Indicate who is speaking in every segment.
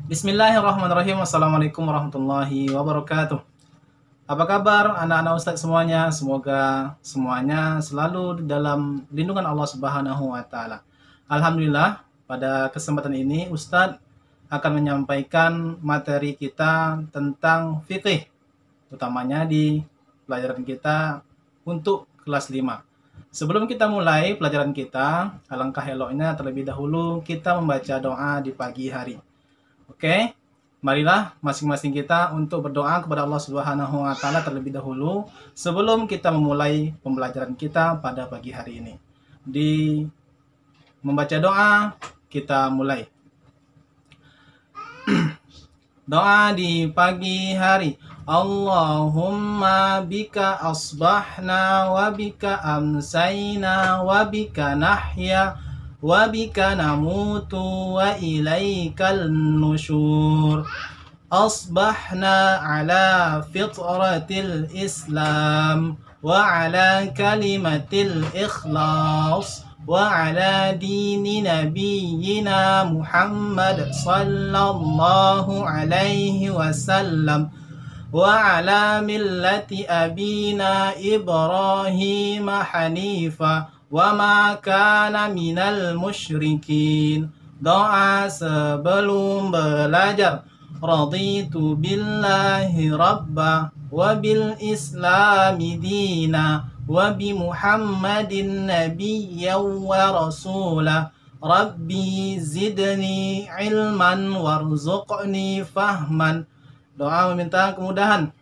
Speaker 1: Bismillahirrahmanirrahim. Assalamualaikum warahmatullahi wabarakatuh. Apa kabar anak-anak Ustadz semuanya? Semoga semuanya selalu dalam lindungan Allah Subhanahu wa taala. Alhamdulillah, pada kesempatan ini Ustadz akan menyampaikan materi kita tentang fikih, utamanya di pelajaran kita untuk kelas 5. Sebelum kita mulai pelajaran kita, alangkah eloknya terlebih dahulu kita membaca doa di pagi hari. Oke, marilah masing-masing kita untuk berdoa kepada Allah Subhanahu wa taala terlebih dahulu sebelum kita memulai pembelajaran kita pada pagi hari ini. Di membaca doa, kita mulai. Doa di pagi hari. Allahumma bika asbahna wa bika amsayna wa bika nahya wa bika namutu wa ilaikal nusyur. Asbahna ala fitratil Islam wa ala kalimatil ikhlas wa ala dini nabiyyina Muhammad sallallahu alaihi wasallam wa ala millati abina Ibrahim hanifa wa ma kana minal musyrikin. Doa sebelum belajar. Raditu billahi rabba wa bil islami dina wa bi Muhammadin nabiyyan wa rasula. Rabbi zidni ilman warzuqni fahman. Doa meminta kemudahan.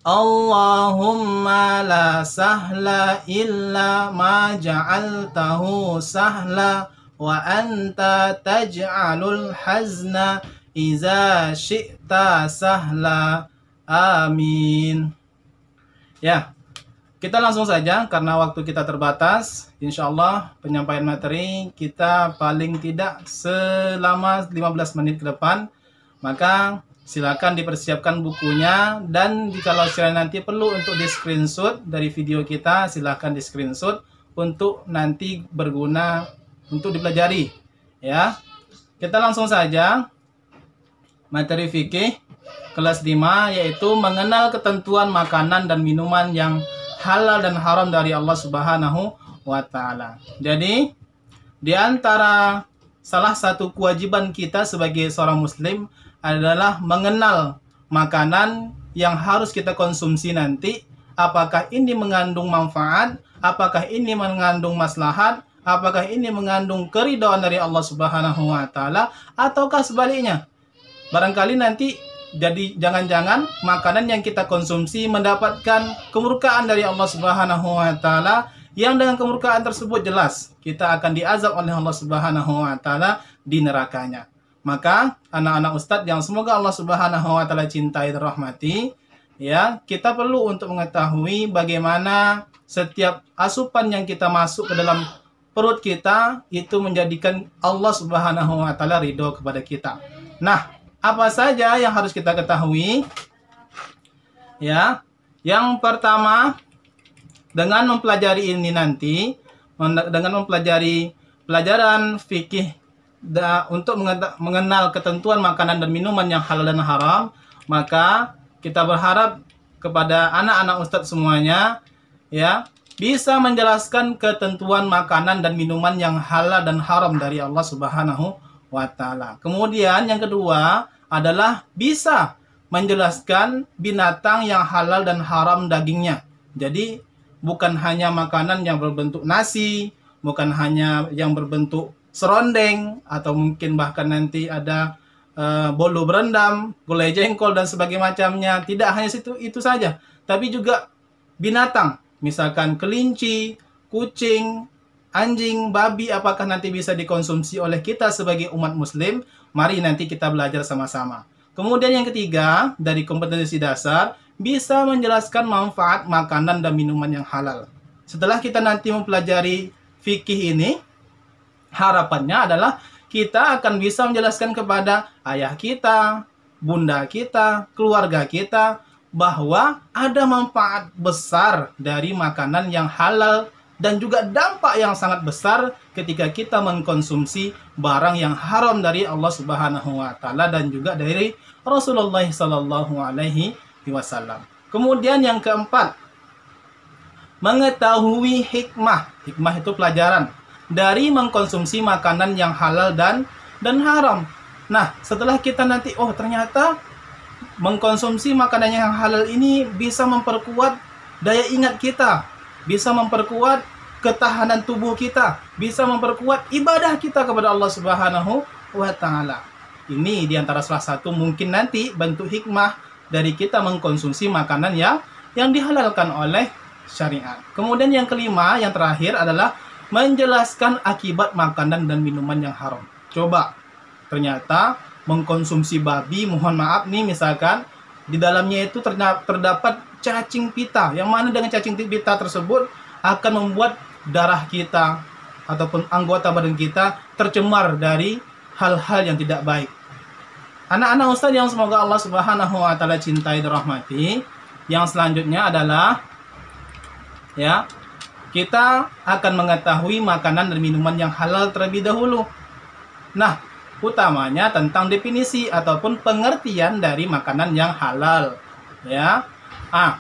Speaker 1: Allahumma la sahla illa ma ja'altahu sahla wa anta taj'alul hazna iza syi'ta sahla. Amin. Ya, kita langsung saja karena waktu kita terbatas. Insya Allah penyampaian materi kita paling tidak selama 15 menit ke depan. Maka silakan dipersiapkan bukunya, dan jikalau sekiranya nanti perlu untuk di screenshot dari video kita, silakan di screenshot untuk nanti berguna untuk dipelajari. Ya, kita langsung saja materi fikih kelas 5, yaitu mengenal ketentuan makanan dan minuman yang halal dan haram dari Allah Subhanahu wa taala. Jadi, di antara salah satu kewajiban kita sebagai seorang muslim adalah mengenal makanan yang harus kita konsumsi nanti, apakah ini mengandung manfaat, apakah ini mengandung maslahat, apakah ini mengandung keridhaan dari Allah Subhanahu wa taala, ataukah sebaliknya. Barangkali nanti jadi jangan-jangan makanan yang kita konsumsi mendapatkan kemurkaan dari Allah Subhanahu wa taala, yang dengan kemurkaan tersebut jelas kita akan diazab oleh Allah Subhanahu wa taala di nerakanya. Maka anak-anak Ustadz yang semoga Allah Subhanahu wa taala cintai dan rahmati, ya, kita perlu untuk mengetahui bagaimana setiap asupan yang kita masuk ke dalam perut kita itu menjadikan Allah Subhanahu wa taala ridho kepada kita. Nah, apa saja yang harus kita ketahui? Ya, yang pertama, dengan mempelajari ini nanti, dengan mempelajari pelajaran fikih untuk mengenal ketentuan makanan dan minuman yang halal dan haram, maka kita berharap kepada anak-anak Ustadz semuanya, ya, bisa menjelaskan ketentuan makanan dan minuman yang halal dan haram dari Allah Subhanahu wa taala. Kemudian yang kedua adalah bisa menjelaskan binatang yang halal dan haram dagingnya. Jadi bukan hanya makanan yang berbentuk nasi, bukan hanya yang berbentuk serondeng, atau mungkin bahkan nanti ada bolu berendam, gulai jengkol dan sebagainya macamnya. Tidak hanya itu saja, tapi juga binatang, misalkan kelinci, kucing, anjing, babi, apakah nanti bisa dikonsumsi oleh kita sebagai umat muslim? Mari nanti kita belajar sama-sama. Kemudian yang ketiga, dari kompetensi dasar, bisa menjelaskan manfaat makanan dan minuman yang halal. Setelah kita nanti mempelajari fikih ini, harapannya adalah kita akan bisa menjelaskan kepada ayah kita, bunda kita, keluarga kita, bahwa ada manfaat besar dari makanan yang halal dan juga dampak yang sangat besar ketika kita mengkonsumsi barang yang haram dari Allah Subhanahu wa taala dan juga dari Rasulullah sallallahu alaihi wasallam. Kemudian yang keempat, mengetahui hikmah. Hikmah itu pelajaran dari mengkonsumsi makanan yang halal dan haram. Nah, setelah kita nanti, oh ternyata mengkonsumsi makanan yang halal ini bisa memperkuat daya ingat kita, bisa memperkuat ketahanan tubuh kita, bisa memperkuat ibadah kita kepada Allah Subhanahu wa taala. Ini diantara salah satu mungkin nanti bentuk hikmah dari kita mengkonsumsi makanan yang dihalalkan oleh syariat. Kemudian yang kelima, yang terakhir adalah menjelaskan akibat makanan dan minuman yang haram. Coba, ternyata mengkonsumsi babi, mohon maaf nih, misalkan di dalamnya itu terdapat cacing pita, yang mana dengan cacing pita tersebut akan membuat darah kita ataupun anggota badan kita tercemar dari hal-hal yang tidak baik. Anak-anak Ustadz yang semoga Allah Subhanahu wa taala cintai dan rahmati, yang selanjutnya adalah ya, kita akan mengetahui makanan dan minuman yang halal terlebih dahulu. Nah, utamanya tentang definisi ataupun pengertian dari makanan yang halal. Ya,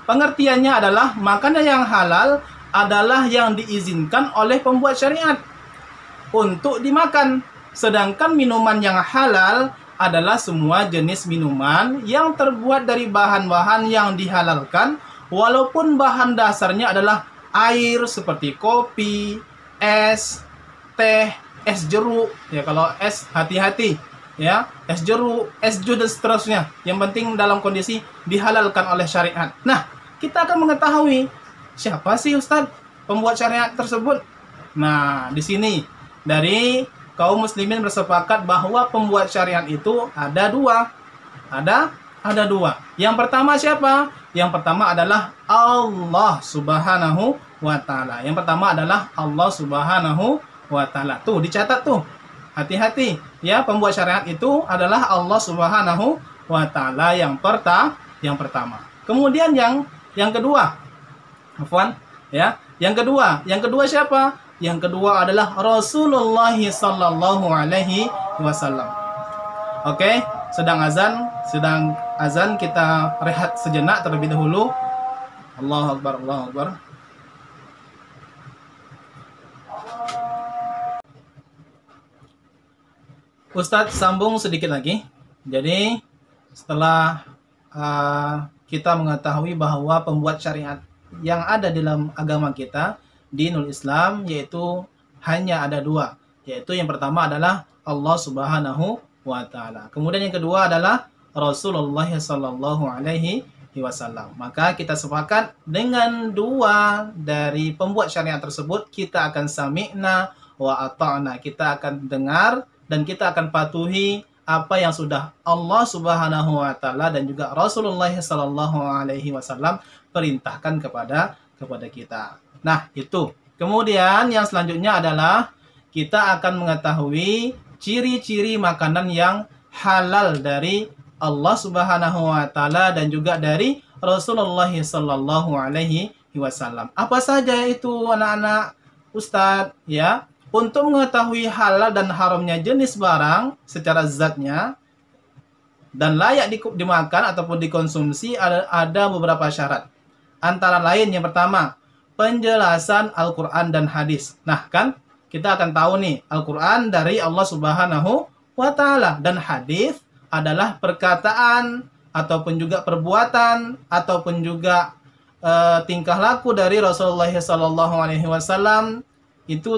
Speaker 1: pengertiannya adalah makanan yang halal adalah yang diizinkan oleh pembuat syariat untuk dimakan. Sedangkan minuman yang halal adalah semua jenis minuman yang terbuat dari bahan-bahan yang dihalalkan, walaupun bahan dasarnya adalah air seperti kopi, es, teh, es jeruk. Ya, kalau es hati-hati ya, es jeruk, es jus dan seterusnya. Yang penting dalam kondisi dihalalkan oleh syariat. Nah, kita akan mengetahui siapa sih Ustadz pembuat syariat tersebut. Nah, di sini dari kaum muslimin bersepakat bahwa pembuat syariat itu ada dua. Ada dua. Yang pertama siapa? Yang pertama adalah Allah Subhanahu wa taala. Yang pertama adalah Allah Subhanahu wa taala. Tuh, dicatat tuh. Hati-hati ya, pembuat syariat itu adalah Allah Subhanahu wa taala yang pertama. Kemudian yang kedua. Afwan, ya. Yang kedua siapa? Yang kedua adalah Rasulullah sallallahu alaihi wasallam. Oke, sedang azan, kita rehat sejenak terlebih dahulu. Allahu akbar, Allahu akbar. Ustadz sambung sedikit lagi. Jadi setelah kita mengetahui bahwa pembuat syariat yang ada dalam agama kita, dinul Islam, yaitu hanya ada dua, yaitu yang pertama adalah Allah Subhanahu wa taala. Kemudian yang kedua adalah Rasulullah sallallahu alaihi wasallam. Maka kita sepakat dengan dua dari pembuat syariat tersebut, kita akan sami'na wa ata'na. Kita akan dengar dan kita akan patuhi apa yang sudah Allah Subhanahu wa taala dan juga Rasulullah sallallahu alaihi wasallam perintahkan kepada kita. Nah, itu. Kemudian yang selanjutnya adalah kita akan mengetahui ciri-ciri makanan yang halal dari Allah Subhanahu wa taala dan juga dari Rasulullah sallallahu alaihi wasallam. Apa saja itu anak-anak Ustadz? Ya, untuk mengetahui halal dan haramnya jenis barang secara zatnya dan layak dimakan ataupun dikonsumsi ada beberapa syarat. Antara lain yang pertama, penjelasan Al-Quran dan hadis. Nah, kan kita akan tahu nih, Al-Quran dari Allah Subhanahu wa taala dan hadis adalah perkataan ataupun juga perbuatan ataupun juga tingkah laku dari Rasulullah sallallahu alaihi wasallam. Itu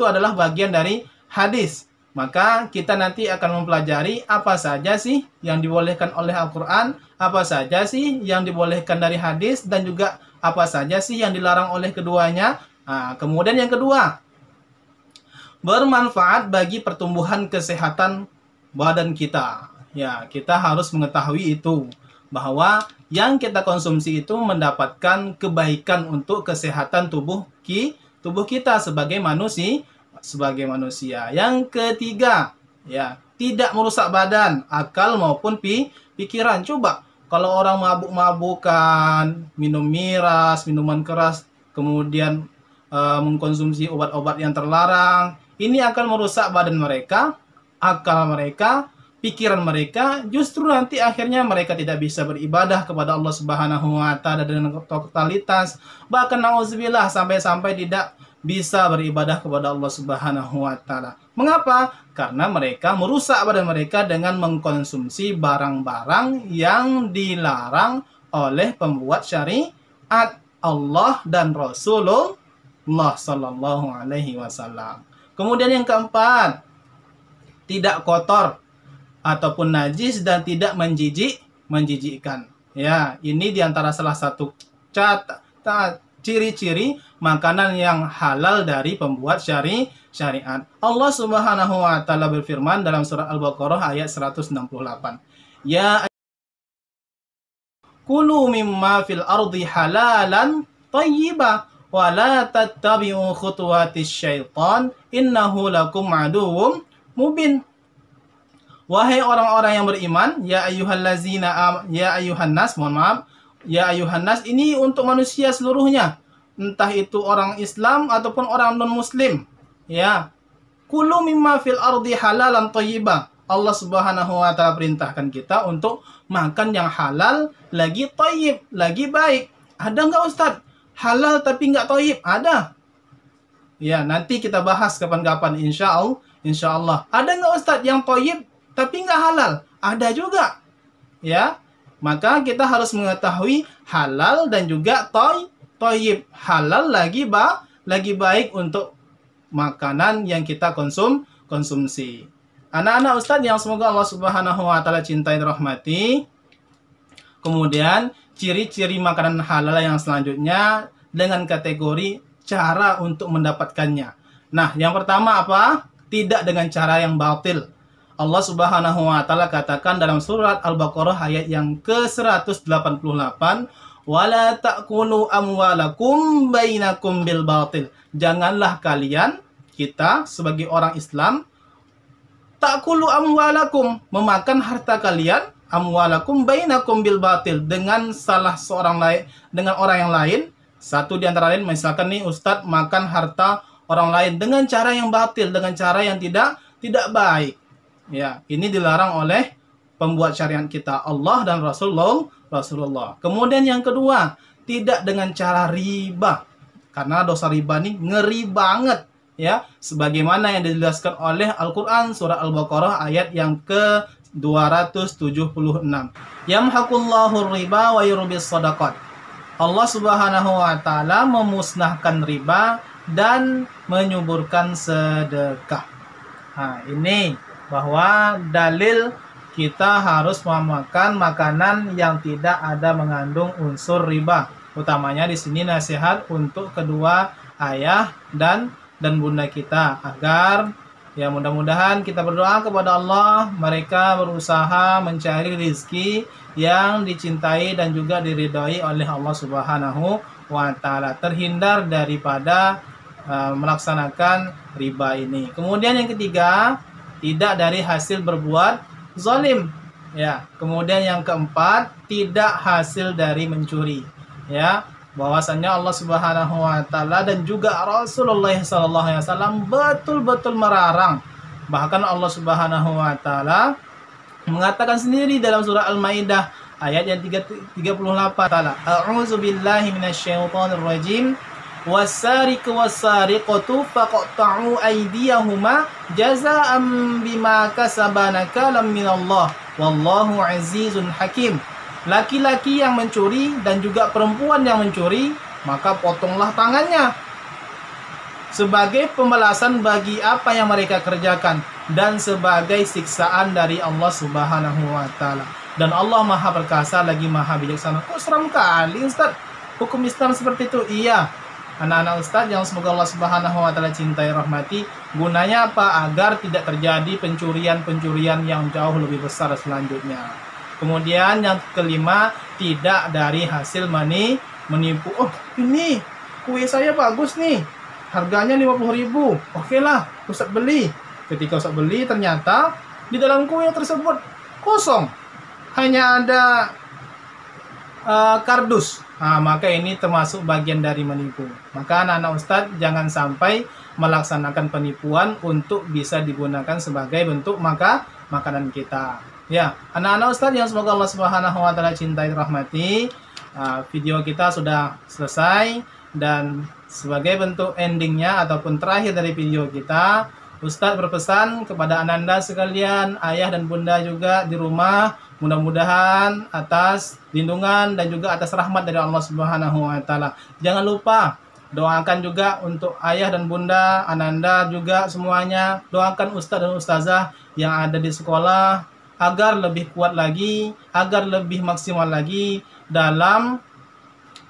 Speaker 1: adalah bagian dari hadis. Maka kita nanti akan mempelajari apa saja sih yang dibolehkan oleh Al-Quran, apa saja sih yang dibolehkan dari hadis, dan juga apa saja sih yang dilarang oleh keduanya. Nah, kemudian yang kedua, bermanfaat bagi pertumbuhan kesehatan badan kita. Ya, kita harus mengetahui itu, bahwa yang kita konsumsi itu mendapatkan kebaikan untuk kesehatan tubuh kita sebagai manusia. Yang ketiga, ya, tidak merusak badan, akal maupun pikiran. Coba kalau orang mabuk-mabukan, minum miras, minuman keras, kemudian mengkonsumsi obat-obat yang terlarang. Ini akan merusak badan mereka, akal mereka, pikiran mereka. Justru nanti akhirnya mereka tidak bisa beribadah kepada Allah Subhanahu wa taala dengan totalitas. Bahkan nauzubillah sampai-sampai tidak bisa beribadah kepada Allah Subhanahu wa taala. Mengapa? Karena mereka merusak badan mereka dengan mengkonsumsi barang-barang yang dilarang oleh pembuat syariat Allah dan Rasulullah sallallahu alaihi wasallam. Kemudian yang keempat, tidak kotor ataupun najis dan tidak menjijikkan. Ya, ini diantara salah satu ciri-ciri makanan yang halal dari pembuat syariat. Allah Subhanahu wa taala berfirman dalam surah Al-Baqarah ayat 168. Ya kulu mimma fil ardi halalan thayyiba wa la tattabi'u khutuwatis syaitan innahu lakum aduwwum mubin. Wahai orang-orang yang beriman, ya ayuhan nas, mohon maaf, ya ayuhan nas ini untuk manusia seluruhnya, entah itu orang Islam ataupun orang non-muslim. Ya, kulu mimma fil ardi halalan thayyiba. Allah Subhanahu wa taala perintahkan kita untuk makan yang halal, lagi thayyib, lagi baik. Ada nggak Ustadz? Halal tapi nggak thayyib? Ada. Ya, nanti kita bahas kapan-kapan insya Allah. Ada nggak Ustadz yang thayyib tapi nggak halal? Ada juga. Ya, maka kita harus mengetahui halal dan juga thayyib. Halal lagi baik untuk makanan yang kita konsumsi. Anak-anak Ustadz yang semoga Allah Subhanahu wa taala cintai dan rahmati. Kemudian ciri-ciri makanan halal yang selanjutnya dengan kategori cara untuk mendapatkannya. Nah, yang pertama apa? Tidak dengan cara yang batil. Allah Subhanahu wa taala katakan dalam surat Al-Baqarah ayat yang ke-188, "Wala ta'kulu amwalakum bainakum bil batil." Janganlah kalian, kita sebagai orang Islam, ta'kulu amwalakum, memakan harta kalian, amwalakum bainakum bil batil, dengan salah seorang lain, dengan orang yang lain. Satu di antara lain, misalkan nih Ustadz makan harta orang lain dengan cara yang batil, dengan cara yang tidak baik. Ya, ini dilarang oleh pembuat syariat kita, Allah dan Rasulullah. Kemudian yang kedua, tidak dengan cara riba. Karena dosa riba ini ngeri banget. Ya, sebagaimana yang dijelaskan oleh Al-Quran surah Al-Baqarah ayat yang ke-276. Yamhaqullahu riba wa yurbis shadaqat. Allah Subhanahu wa taala memusnahkan riba dan menyuburkan sedekah. Nah, ini bahwa dalil kita harus memakan makanan yang tidak ada mengandung unsur riba. Utamanya di sini nasihat untuk kedua ayah dan bunda kita, agar ya mudah-mudahan kita berdoa kepada Allah, mereka berusaha mencari rizki yang dicintai dan juga diridhoi oleh Allah Subhanahu wa taala, terhindar daripada melaksanakan riba ini. Kemudian yang ketiga, tidak dari hasil berbuat zalim. Ya, kemudian yang keempat, tidak hasil dari mencuri. Ya, bahwasanya Allah Subhanahu wa taala dan juga Rasulullah sallallahu alaihi wasallam betul-betul melarang. Bahkan Allah Subhanahu wa taala mengatakan sendiri dalam surah Al-Maidah ayat yang 38 taala, A'udzu billahi minasyaitonir rajim. Was-sariqu was-sariqatu faqta'u aydiyahuma jazaa'an bima kasaba nakalam minallah wallahu azizun hakim. Laki-laki yang mencuri dan juga perempuan yang mencuri, maka potonglah tangannya sebagai pembalasan bagi apa yang mereka kerjakan dan sebagai siksaan dari Allah Subhanahu wa taala. Dan Allah Maha Perkasa lagi Maha Bijaksana. Kok seram kali Ustaz hukum Islam seperti itu? Iya, anak-anak Ustaz yang semoga Allah Subhanahu wa taala cintai rahmati, gunanya apa? Agar tidak terjadi pencurian-pencurian yang jauh lebih besar selanjutnya. Kemudian yang kelima, tidak dari hasil menipu. Oh, ini kue saya bagus nih, harganya 50.000. Oke lah, Ustaz beli. Ketika Ustaz beli, ternyata di dalam kue tersebut kosong. Hanya ada kardus. Maka ini termasuk bagian dari menipu. Maka anak-anak Ustadz jangan sampai melaksanakan penipuan untuk bisa digunakan sebagai bentuk makanan kita. Ya, anak-anak Ustadz yang semoga Allah Subhanahu wa taala cintai rahmati, video kita sudah selesai dan sebagai bentuk endingnya ataupun terakhir dari video kita, Ustadz berpesan kepada ananda sekalian, ayah dan bunda juga di rumah, mudah-mudahan atas lindungan dan juga atas rahmat dari Allah Subhanahu wa taala. Jangan lupa doakan juga untuk ayah dan bunda, ananda juga semuanya. Doakan ustadz dan ustazah yang ada di sekolah agar lebih kuat lagi, agar lebih maksimal lagi dalam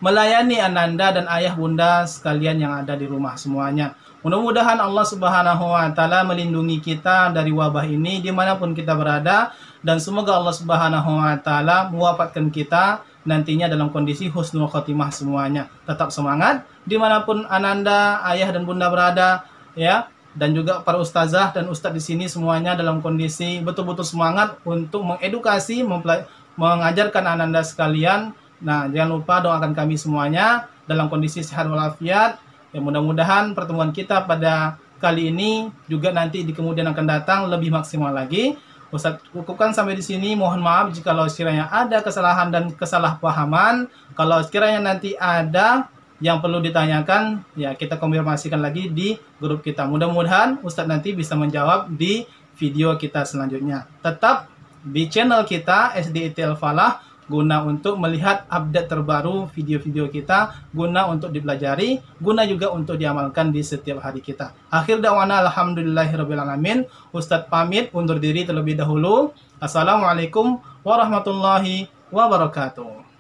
Speaker 1: melayani ananda dan ayah bunda sekalian yang ada di rumah semuanya. Mudah-mudahan Allah Subhanahu wa taala melindungi kita dari wabah ini dimanapun kita berada, dan semoga Allah Subhanahu wa taala mewafatkan kita nantinya dalam kondisi husnul khotimah semuanya. Tetap semangat dimanapun ananda, ayah dan bunda berada, ya. Dan juga para ustazah dan ustadz di sini semuanya dalam kondisi betul-betul semangat untuk mengedukasi, mengajarkan ananda sekalian. Nah, jangan lupa doakan kami semuanya dalam kondisi sehat walafiat. Ya, mudah-mudahan pertemuan kita pada kali ini juga nanti di kemudian akan datang lebih maksimal lagi. Ustadz cukupkan sampai di sini. Mohon maaf jika sekiranya ada kesalahan dan kesalahpahaman. Kalau sekiranya nanti ada yang perlu ditanyakan, ya kita konfirmasikan lagi di grup kita. Mudah-mudahan Ustadz nanti bisa menjawab di video kita selanjutnya. Tetap di channel kita SDIT Al-Falah guna untuk melihat update terbaru video-video kita, guna untuk dipelajari, guna juga untuk diamalkan di setiap hari kita. Akhir da'wana alhamdulillahirabbil alamin. Ustadz pamit undur diri terlebih dahulu. Assalamualaikum warahmatullahi wabarakatuh.